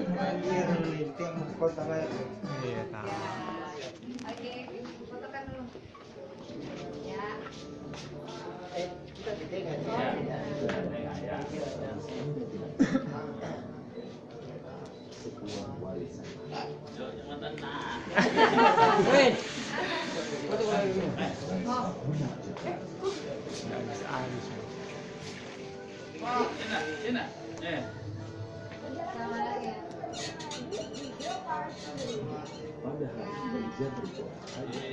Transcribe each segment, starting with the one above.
Anjir, linting kota lain. Iya tahu. Oke, fotokan dulu. Ya. Kita ditinggal. Wait. Foto lagi. Nggak bisa habis. Sama lagi ya. Padahal Indonesia berjuang Oke.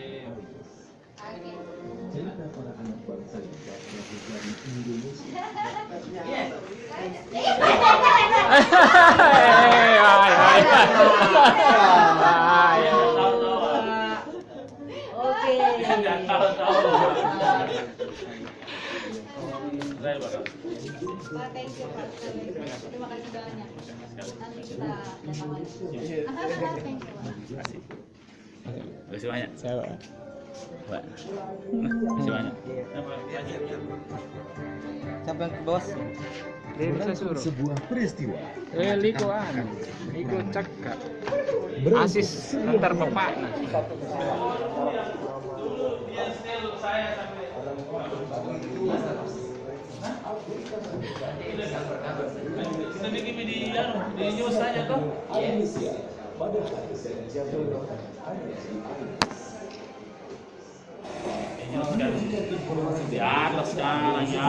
cerita para anak bangsa yang telah menjadi Indonesia. Oke. Pak, thank you Pak. Terima kasih banyak. Nanti kita datang lagi. Thank you Pak. Makasih banyak. Saya Pak. Makasih banyak. Sampai ke bos. dia bisa suruh. Sebuah peristiwa Liko Liko cakap. Asis antar bapak. Kita bikin di news saja tuh. Indonesia pada hari Indonesia berjuang Di atas sekarang ya.